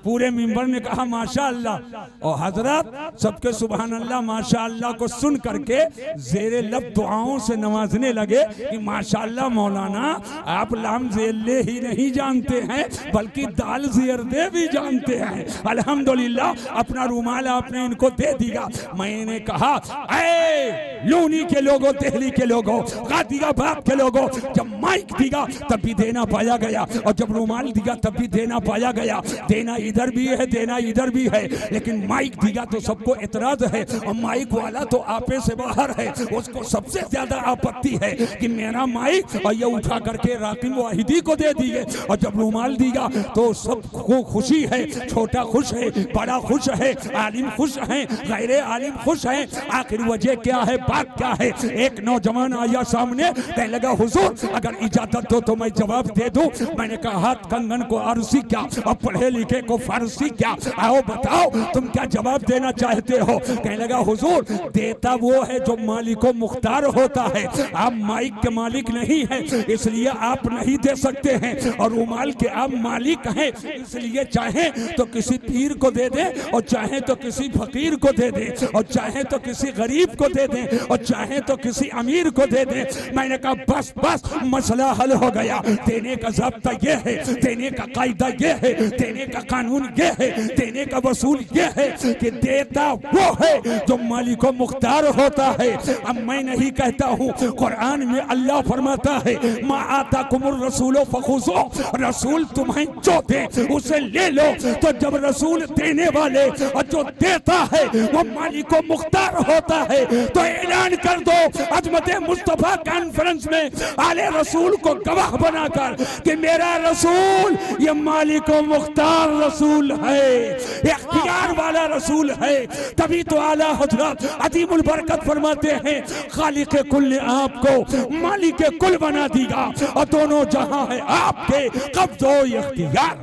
A: पूरे मिंबर ने कहा माशा अल्लाह, और हजरत सबके सुभान अल्लाह माशा अल्लाह को सुन करके जेरे लब दुआओं से नवाजने लगे कि माशा अल्लाह मौलाना आप लाम जेले ही नहीं जानते हैं बल्कि दाल ज़ेरदे भी जानते हैं। अल्हम्दुलिल्लाह। अपना रुमाल आपने इनको दे दिया। मैंने कहा ऐ लूनी के लोगों, दिल्ली के लोगों, गाजियाबाद के लोगों, जब माइक दिया तब भी देना पाया गया, और जब रुमाल दिया तब भी देना पाया गया। देना इधर भी है, देना इधर भी है, लेकिन माइक दिया तो सबको एतराज है, और माइक वाला तो आपे से बाहर है, उसको सबसे ज्यादा आपत्ति है कि मेरा माइक, और ये उठा करके राकिम वाहिदी को दे दिए। और जब रुमाल दिया तो सबको खुशी है, छोटा खुश है, बड़ा खुश है, आलिम खुश है, गैर आलिम खुश है। आखिर वजह क्या है, बात क्या है? एक नौजवान आया सामने, कहने लगा हुजूर अगर इजाजत हो तो मैं जवाब दे दूं। मैंने कहा हाथ कंगन को आरसी क्या और पढ़े लिखे को फारसी क्या, आओ बताओ तुम क्या जवाब देना चाहते हो? कहने लगा हुजूर देता वो है जो मालिको मुख्तार होता है, आप माइक के मालिक नहीं हैं, इसलिए आप नहीं दे सकते हैं, और रुमाल के आप मालिक हैं, इसलिए चाहे तो किसी पीर को दे दे, और चाहे तो किसी फकीर को दे दे, और चाहे तो किसी गरीब को दे दे, और चाहे तो किसी अमीर को दे दे। मैंने कहा बस बस मसला हल हो गया। देने का ज़ाब्ता ये है, देने का कायदा ये है, देने का कानून ये है, देने का वसूल ये है कि देता वो है जो मालिको मुख्तार होता है। अब मैं नहीं कहता हूँ, कुरान में अल्लाह फरमाता है मा आता कुमुर रसूलो फखुजो, रसूल तुम्हें जो दे उसे ले लो। तो जब रसूल देने वाले और जो देता है वो मालिको मुख्तार होता है, तो ऐलान कर दो अजमत मुस्तफा कॉन्फ्रेंस में आले रसूल को गवाह बनाकर कि मेरा रसूल ये मालिको मुख्तार रसूल है, इख्तियार वाला रसूल है। तभी तो आला हजरत अजीमुल बरकत फरमाते हैं खालिक कुल ने आपको मालिक कुल बना दिया, और दोनों जहां है आपके कब्जो इख्तियार।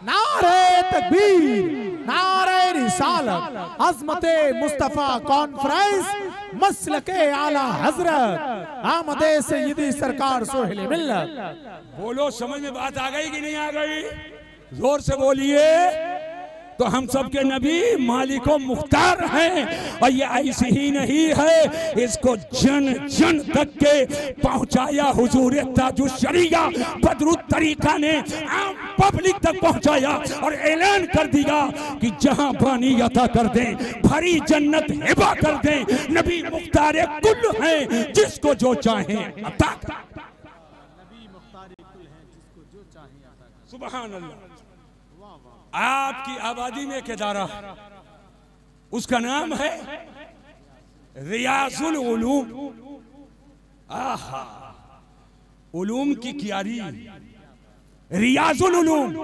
B: नारे तकबीर, नारे रिसालत, अज़मते मुस्तफा कॉन्फ्रेंस, मसलके आला हजरत आमदे सय्यदी सरकार सोहेल मिल्लत।
A: बोलो समझ में बात आ गई कि नहीं आ गई? जोर से बोलिए। तो हम सबके नबी मालिको मुख्तार हैं, और ये ऐसी ही नहीं है, इसको जन जन तक के पहुंचाया हुजूर ताजुश शरिया बदरुत तरीका ने आम पब्लिक तक पहुंचाया, और ऐलान कर दिया कि जहां बानी अता कर दें, भरी जन्नत हिबा कर दें, नबी मुख्तार कुल हैं, जिसको जो चाहें अता कर। सुभान अल्लाह। आपकी आबादी में एक इदारा, उसका नाम है रियाजुल उलूम। आहा, उलूम की क्यारी, रियाजुल उलूम।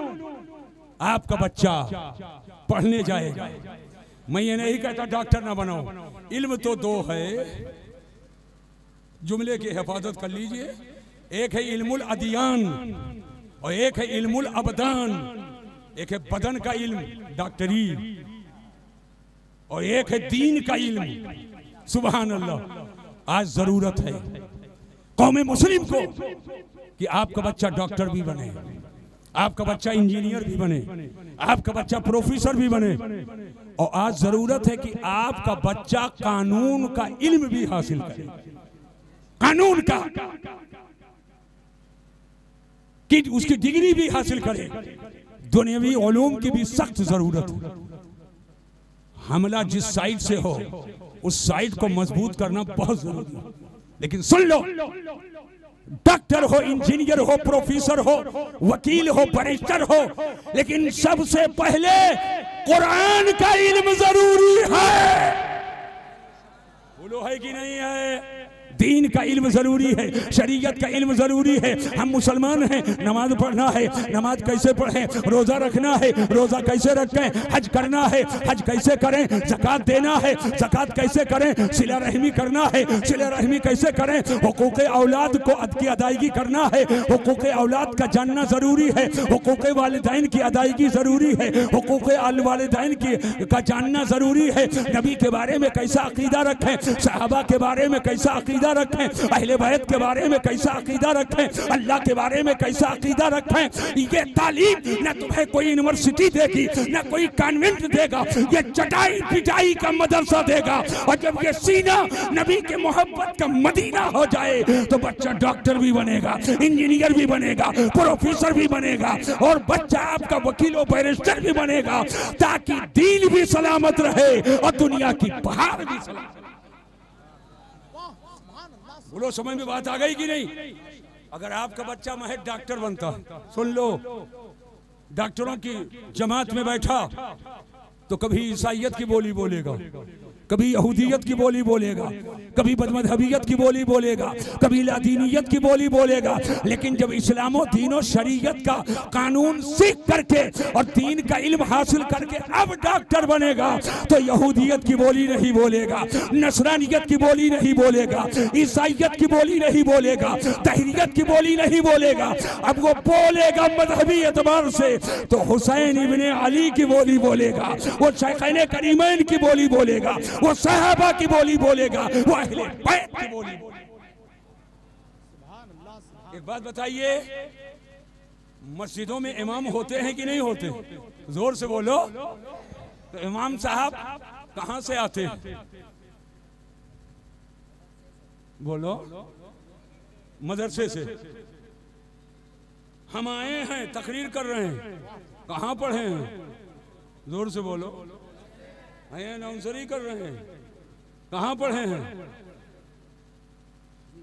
A: आपका बच्चा पढ़ने जाएगा, मैं ये नहीं कहता डॉक्टर ना बनाओ, इल्म तो दो है, जुमले की हिफाजत कर लीजिए, एक है इल्मुल अदियान और एक है इल्मुल अबदान। एक है बदन का इल्म डॉक्टरी और एक है दीन का इल्म। सुभान अल्लाह। आज जरूरत है कौम मुस्लिम को कि आपका बच्चा डॉक्टर भी बने, आपका बच्चा इंजीनियर भी बने, आपका बच्चा प्रोफेसर भी बने। और आज जरूरत है कि आपका बच्चा कानून का इल्म भी हासिल करे, कानून का, कि उसकी डिग्री भी हासिल करे। दुनियावी उलूम की भी सख्त जरूरत है। हमला जिस साइड से हो उस साइड को मजबूत करना बहुत जरूरी है। लेकिन सुन लो, डॉक्टर हो, इंजीनियर हो, प्रोफेसर हो, वकील हो, बैरिस्टर हो, लेकिन सबसे पहले कुरान का इल्म जरूरी है। बोलो है कि नहीं है? दीन का इल्म जरूरी है, शरीयत का इल्म जरूरी है। हम मुसलमान हैं, नमाज पढ़ना है, नमाज कैसे पढ़ें, रोजा रखना है, रोजा कैसे रखें, हज करना है, हज कैसे करें, ज़कात देना है, ज़कात कैसे करें, सिला रहमी करना है, सिला रहमी कैसे करें, हुकूक़ औलाद को की अदायगी करना है, हुकूक़ औलाद का जानना जरूरी है, हुकूक़ वालिदैन की अदायगी जरूरी है, हुकूक़ वालिदैन की का जानना जरूरी है। नबी के बारे में कैसा अकीदा रखें, सहाबा के बारे में कैसा अकीदा रखें, अहले बैत के बारे में कैसा अकीदा रखें, अल्लाह के बारे में कैसा अकीदा रखें। ये तालीम न तुम्हें कोई यूनिवर्सिटी देगी, न कोई कॉन्वेंट देगा, ये चटाई पिटाई का मदरसा देगा। और जब ये सीना नबी के मोहब्बत का मदीना हो जाए तो बच्चा डॉक्टर भी बनेगा, इंजीनियर भी बनेगा, प्रोफेसर भी बनेगा, और बच्चा आपका वकील और बैरिस्टर भी बनेगा, ताकि दीन भी सलामत रहे और दुनिया की बहार भी सलामत। बोलो समझ में बात आ गई कि नहीं? अगर आपका बच्चा महज डॉक्टर बनता, सुन लो, डॉक्टरों की जमात में बैठा तो कभी ईसाइयत की बोली बोलेगा, कभी यहूदियत की बोली बोलेगा, कभी बदमज़हबियत की बोली बोलेगा, कभी लादीनियत की बोली बोलेगा। लेकिन जब इस्लाम और दीन और शरीयत का कानून सीख करके और दीन का इल्म हासिल करके अब डॉक्टर बनेगा तो यहूदियत की बोली नहीं बोलेगा, नसरानियत की बोली नहीं बोलेगा, ईसाइयत की बोली नहीं बोलेगा, तहरीयत की बोली नहीं बोलेगा। अब वो बोलेगा मजहबी एतबार से तो हुसैन इब्ने अली की बोली बोलेगा, वो शेखैन करीमैन की बोली बोलेगा, वो सहाबा की बोली बोलेगा, वो अहले बैत की बोली बोलेगा। एक बात बताइए, मस्जिदों में इमाम होते हैं कि नहीं होते? जोर से बोलो। तो इमाम साहब कहां से आते हैं? बोलो। मदरसे से। हम आए हैं, तकरीर कर रहे हैं, कहां पढ़े हैं? जोर से बोलो। अनाउंसरी कर रहे हैं, कहां पढ़े हैं?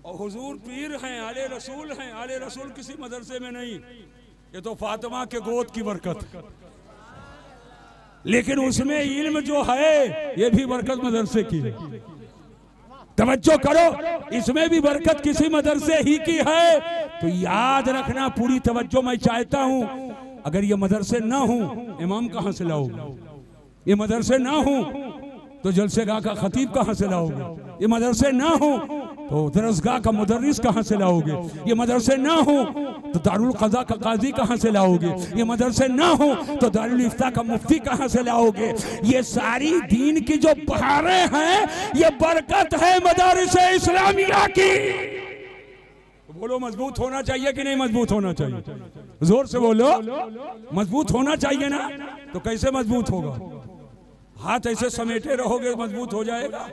A: और हुजूर पीर हैं, आले रसूल हैं। आले रसूल किसी मदरसे में नहीं, ये तो फातिमा के गोद की बरकत। लेकिन उसमें इल्म जो है ये भी बरकत मदरसे की। तवज्जो करो, इसमें भी बरकत किसी मदरसे ही की है। तो याद रखना, पूरी तवज्जो मैं चाहता हूं। अगर ये मदरसे ना हो, इमाम कहां से लाओगे? ये मदरसे ना हो तो जलसेगाह का खतीब कहां से लाओगे? ये मदरसे ना हो तो दरसगाह का मुदर्रिस कहां से लाओगे? ये मदरसे ना हो तो दारुल क़ज़ा का काजी कहां से लाओगे? ये मदरसे ना हो तो दारुल इफ्ता का मुफ्ती कहां से लाओगे? ये सारी दीन की जो बहारें हैं ये बरकत है मदारिस इस्लामिया की। बोलो, मजबूत होना चाहिए कि नहीं मजबूत होना चाहिए? जोर से बोलो। मजबूत होना चाहिए ना? तो कैसे मजबूत होगा? हाथ ऐसे समेटे रहोगे मजबूत हो जाएगा?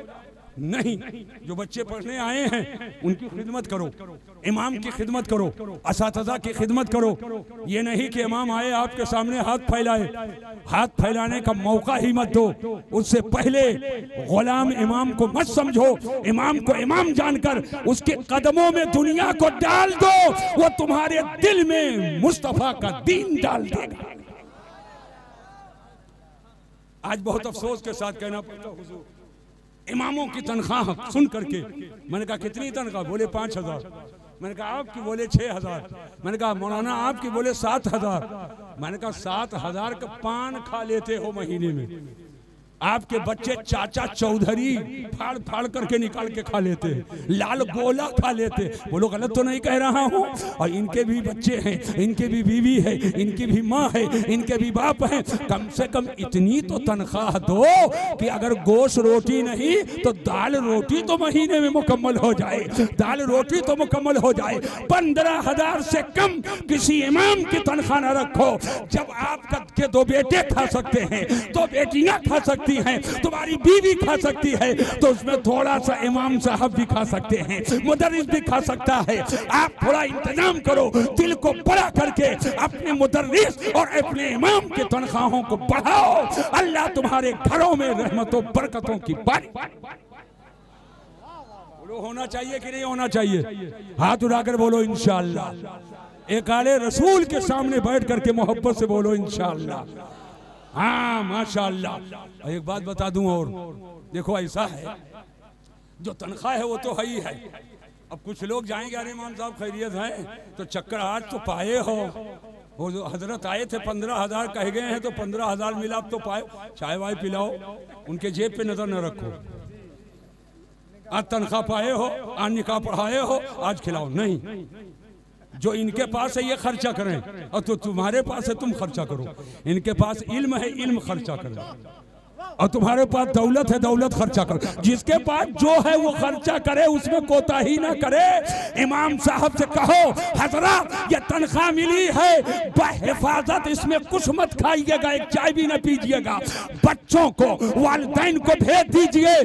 A: नहीं। जो बच्चे पढ़ने आए हैं उनकी खिदमत करो, इमाम की खिदमत करो, असातिज़ा की खिदमत करो। ये नहीं कि इमाम आए आपके सामने हाथ फैलाए, हाथ फैलाने का मौका ही मत दो। उससे पहले गुलाम इमाम को मत समझो, इमाम को इमाम जानकर उसके कदमों में दुनिया को डाल दो, वो तुम्हारे दिल में मुस्तफा का दीन डाल देगा। आज बहुत अफसोस के साथ कहना पड़ता, हुजूर इमामों की तनख्वाह सुन करके मैंने कहा कितनी तनख्वाह? बोले 5,000। मैंने कहा आपकी? बोले 6,000। मैंने कहा मौलाना आपकी? बोले 7,000। मैंने कहा 7,000 का पान खा लेते हो महीने में, आपके बच्चे चाचा चौधरी फाड़ फाड़ करके निकाल के खा लेते हैं, लाल गोला खा लेते। बोलो गलत तो नहीं कह रहा हूँ? और इनके भी बच्चे हैं, इनके भी बीवी है, इनकी भी माँ है, इनके भी बाप हैं। कम से कम इतनी तो तनख्वाह दो कि अगर गोश्त रोटी नहीं तो दाल रोटी तो महीने में मुकम्मल हो जाए, दाल रोटी तो मुकम्मल हो जाए। 15,000 से कम किसी इमाम की तनख्वाह न रखो। जब आप के 2 बेटे खा सकते हैं, 2 बेटियां खा सकती हैं, तुम्हारी बीवी खा सकती है, तो उसमें थोड़ा सा इमाम साहब भी खा सकते हैं, मुदर्रिस भी खा सकता है। आप थोड़ा इंतजाम करो, दिल को बड़ा करके अपने मुदर्रिस और अपने इमाम की तनख्वाहों को बढ़ाओ। अल्लाह तुम्हारे घरों में रहमतों बरकतों की बारी। बोलो होना चाहिए कि नहीं होना चाहिए? हाथ उठाकर बोलो इंशाअल्लाह। एक आले रसूल के सामने बैठ करके मोहब्बत से बोलो इंशाअल्लाह। हाँ माशाअल्लाह। एक बात बता दूं और, देखो ऐसा है, जो तनख्वाह है वो तो है ही है। अब कुछ लोग जाएंगे, अरे इमाम साहब खैरियत है, तो चक्कर आज तो पाए हो। वो जो हजरत आए थे 15,000 कह गए हैं, तो 15,000 मिला, अब तो पाए। चाय वाय पिलाओ, उनके जेब पे नजर न रखो। आज तनख्वाह पाए हो, आज निकाह पढ़ाए हो, आज खिलाओ नहीं। जो इनके पास है ये खर्चा करें, और तो तुम्हारे पास है तुम खर्चा करो। इनके पास इल्म है, इल्म खर्चा करो, और तुम्हारे पास दौलत है, दौलत खर्चा करो। जिसके पास जो है वो खर्चा करे, उसमें कोताही ना करे। इमाम साहब से कहो, हजरत ये तनख्वाह मिली है, बहिफाजत इसमें कुछ मत खाइएगा, एक चाय भी ना पीजिएगा, बच्चों को वालिदैन को भेज दीजिए,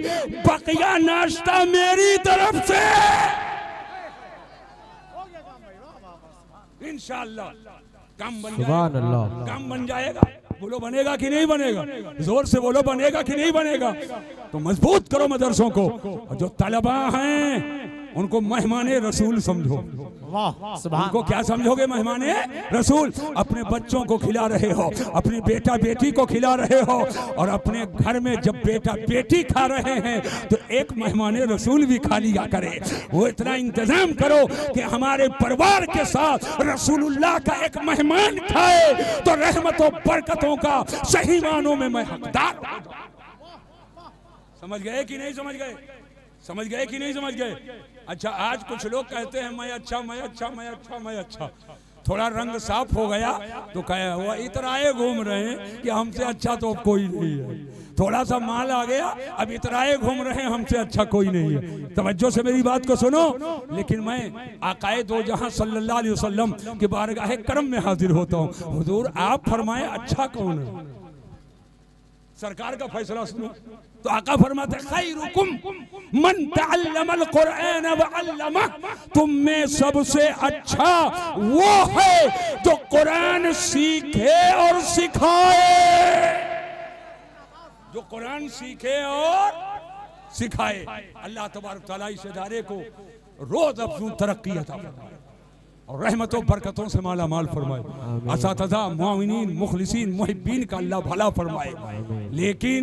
A: बकिया नाश्ता मेरी तरफ से। इंशाअल्लाह काम बन जाएगा, काम बन जाएगा। बोलो बनेगा कि नहीं बनेगा? जोर से बोलो बनेगा कि नहीं बनेगा? तो मजबूत करो मदरसों को, और जो तलबा हैं उनको मेहमाने रसूल समझो। उनको क्या समझोगे? मेहमाने रसूल। अपने बच्चों को खिला रहे हो, अपनी बेटा बेटी को खिला रहे हो, और अपने घर में जब बेटा बेटी खा रहे हैं तो एक मेहमाने रसूल भी खा लिया करे। वो इतना इंतजाम करो कि हमारे परिवार के साथ रसूलुल्लाह का एक मेहमान खाए, तो रहमतों बरकतों का सही मानों में मैं हकदार। समझ गए कि नहीं समझ गए? समझ गए कि नहीं समझ गए? अच्छा, आज कुछ लोग कहते हैं मैं अच्छा, मैं अच्छा, मैं अच्छा, मैं अच्छा। थोड़ा रंग साफ हो गया तो कहे वो इतराए घूम रहे हैं कि हमसे अच्छा तो अब कोई नहीं है। थोड़ा सा माल आ गया, अब इतराए घूम रहे हैं हमसे अच्छा कोई नहीं है। तवज्जो से मेरी बात को सुनो। लेकिन मैं आकाए दो जहां सल्लल्लाहु अलैहि वसल्लम के बारगाह करम में हाजिर होता हूँ। हुजूर आप फरमाए अच्छा कौन है? सरकार का फैसला सुनो। तो आका फरमाते खैरुकुम मन तअल्लमल कुरआन व अल्लमा, तुम में सबसे अच्छा वो है जो कुरान सीखे और सिखाए। जो कुरान सीखे और सिखाए। अल्लाह तबारक तआला इस इदारे को रोज अफजूं तरक्की अता फरमाए और रहमतों बरकतों से माला माल फरमाए। असातिज़ा, मुआविनीन, मुखलिसीन, मुहिब्बीन का अल्लाह भला फरमाए। लेकिन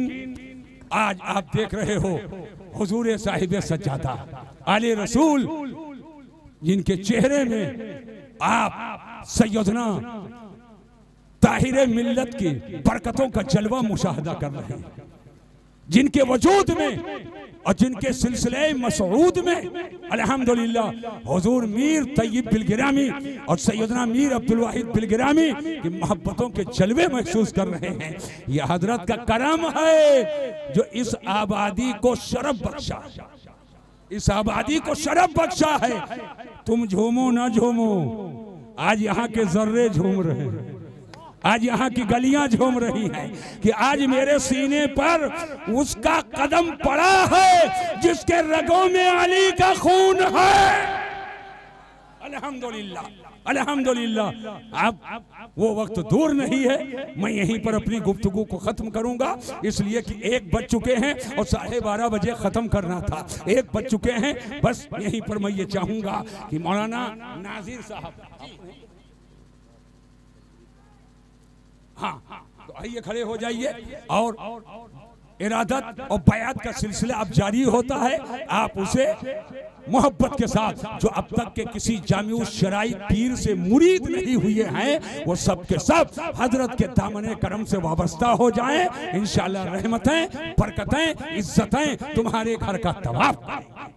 A: आज आप देख रहे हो हुजूर साहिब सज्जादा आले रसूल, जिनके चेहरे में आप सैयदना ताहिर मिल्लत की बरकतों का जलवा मुशाहदा कर रहे हैं, जिनके वजूद में और जिनके सिलसिले मसऊद में अल्हम्दुलिल्लाह हुजूर मीर तैयब बिलगिरामी और सैयदना मीर अब्दुल वाहिद बिलगिरामी की मोहब्बतों के जलवे महसूस कर रहे हैं। यह हजरत का करम है जो इस आबादी को शरफ बख्शा, इस आबादी को शरफ बख्शा है। तुम झूमो ना झूमो, आज यहाँ के जर्रे झूम रहे हैं, आज यहाँ की गलियां झूम रही हैं कि आज मेरे सीने पर उसका कदम पड़ा है जिसके रगों में अली का खून है। अल्हम्दुलिल्लाह, अल्हम्दुलिल्लाह। अब वो वक्त दूर नहीं है, मैं यहीं पर अपनी गुफ्तगू को खत्म करूंगा, इसलिए कि 1 बज चुके हैं और 12:30 बजे खत्म करना था। 1 बज चुके हैं। बस यहीं पर मैं ये चाहूंगा कि मौलाना नाजिर साहब, हाँ तो आइए खड़े हो जाइए और इरादत और बयात का सिलसिला अब जारी होता है। आप उसे मोहब्बत के साथ, जो अब तक के किसी जामिउ शराई पीर से मुरीद नहीं हुए हैं, वो सब के सब हजरत के दामने करम से वाबस्ता हो जाएं। इंशाअल्लाह रहमतें, बरकतें, इज्जतें तुम्हारे घर का तवाफ करेंगे।